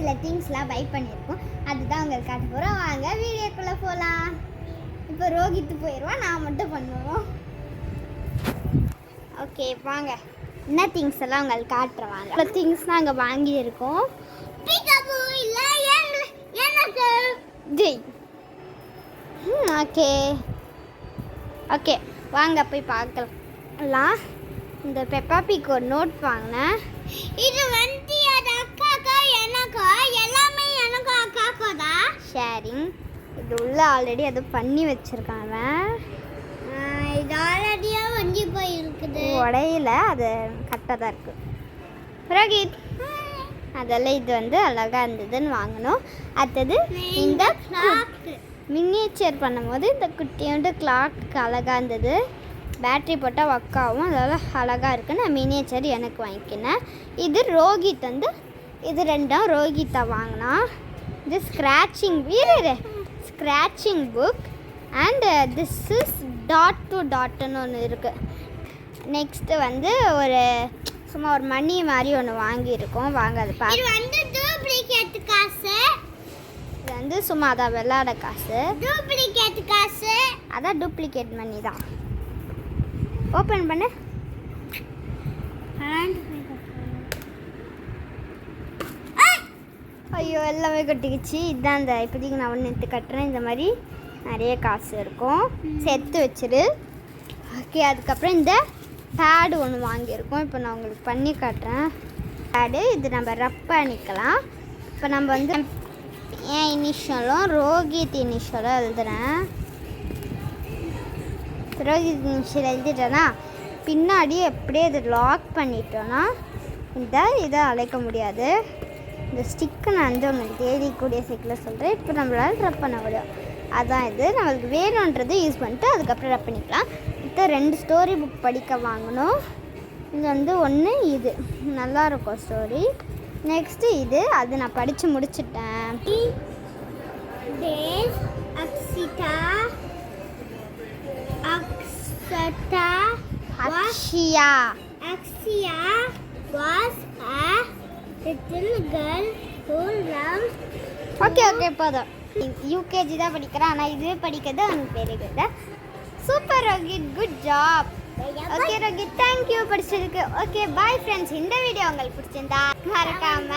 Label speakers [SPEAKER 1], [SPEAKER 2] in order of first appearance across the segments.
[SPEAKER 1] சில திங்ஸ்லாம் பை பண்ணியிருக்கோம். அதுதான் உங்களுக்கு காட்ட போகிறோம். வாங்க வீடியோக்குள்ளே போகலாம். இப்போ ரோஹித் போயிடுவான், நான் மட்டும் பண்ணுவோம். ஓகே வாங்க, என்ன திங்ஸ் எல்லாம் உங்களுக்கு காட்டுறவாங்க. இப்போ திங்ஸ் தான் அங்கே வாங்கியிருக்கோம். ஓகே ஓகே வாங்க போய் பார்க்கலாம். இந்த பெப்பா பிக் ஒரு நோட் வாங்கினேன். இது வந்து அக்காக்கா எனக்கா எல்லாமே எனக்கு அக்காக்கா தான் ஷேரிங். இது உள்ள ஆல்ரெடி அது பண்ணி வச்சிருக்காங்க. இது ஆல்ரெடியா வண்டி போய் இருக்குது, உடையில அது கரெக்டாக தான் இருக்கு. ரோஹித் அதெல்லாம் இது வந்து அழகாக இருந்ததுன்னு வாங்கினோம். அடுத்தது இந்த மினியேச்சர் பண்ணும்போது இந்த குட்டியோண்டு கிளாக் அழகாக இருந்தது. பேட்ரி போட்டால் ஒர்க் ஆகும், அதெல்லாம் அழகாக இருக்குது. நான் மினியேச்சர் எனக்கு வாங்கிக்கினேன். இது ரோஹித் வந்து இது ரெண்டும் ரோஹித்தை வாங்கினா. இது scratching book and this is dot to டாட்னு ஒன்று இருக்குது. நெக்ஸ்ட்டு வந்து ஒரு சும்மா ஒரு மணி மாதிரி ஒன்று வாங்கியிருக்கோம். வாங்க அது பார்த்து. இது வந்து டூப்ளிகேட் காசு. இது வந்து சும்மா அதான் விளையாட காசு. டூப்ளிகேட் காசு அதான் டூப்ளிகேட் மணி தான். ஓப்பன் பண்ணு. ஐயோ எல்லாமே கொட்டிக்கிச்சு. இதுதான் இந்த இப்போதைக்கு நான் ஒன்று எடுத்து கட்டுறேன். இந்த மாதிரி நிறைய காசு இருக்கும், சேர்த்து வச்சிரு. ஓகே அதுக்கப்புறம் இந்த பேடு ஒன்று வாங்கியிருக்கோம். இப்போ நான் உங்களுக்கு பண்ணி காட்டுறேன். பேடு இது நம்ம ரப் பண்ணிக்கலாம். இப்போ நம்ம வந்து என் இனிஷியலும் ரோஹித் இனிஷியலும் எழுதுறேன். ரோஹித் இனிஷியல் எழுதிட்டேன்னா பின்னாடி எப்படியே இதை லாக் பண்ணிட்டோன்னா இதை அழைக்க முடியாது. இந்த ஸ்டிக்கு நான் வந்து உங்களுக்கு தேடிக்கூடிய சைக்கிளில் சொல்கிறேன். இப்போ நம்மளால் ரப் பண்ண முடியும். அதான் இது நம்மளுக்கு வேணுன்றது யூஸ் பண்ணிட்டு அதுக்கப்புறம் ரப் பண்ணிக்கலாம். இப்போ 2 ஸ்டோரி புக் படிக்க வாங்கணும். இது வந்து ஒன்று இது நல்லாயிருக்கும் ஸ்டோரி. நெக்ஸ்ட்டு இது அது நான் படித்து முடிச்சிட்டேன். Akshia was a little girl who loved. Okay போதும். யூகேஜி தான் படிக்கிறேன், ஆனால் இதுவே படிக்கிறது அவனுக்கு பெரிய super Rohit, good job. Okay Rohit thank you படிச்சதுக்கு. Okay bye friends. இந்த வீடியோ உங்களுக்கு பிடிச்சிருந்தா மறக்காம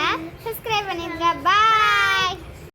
[SPEAKER 1] சப்ஸ்கிரைப் பண்ணிடுங்க. பாய்.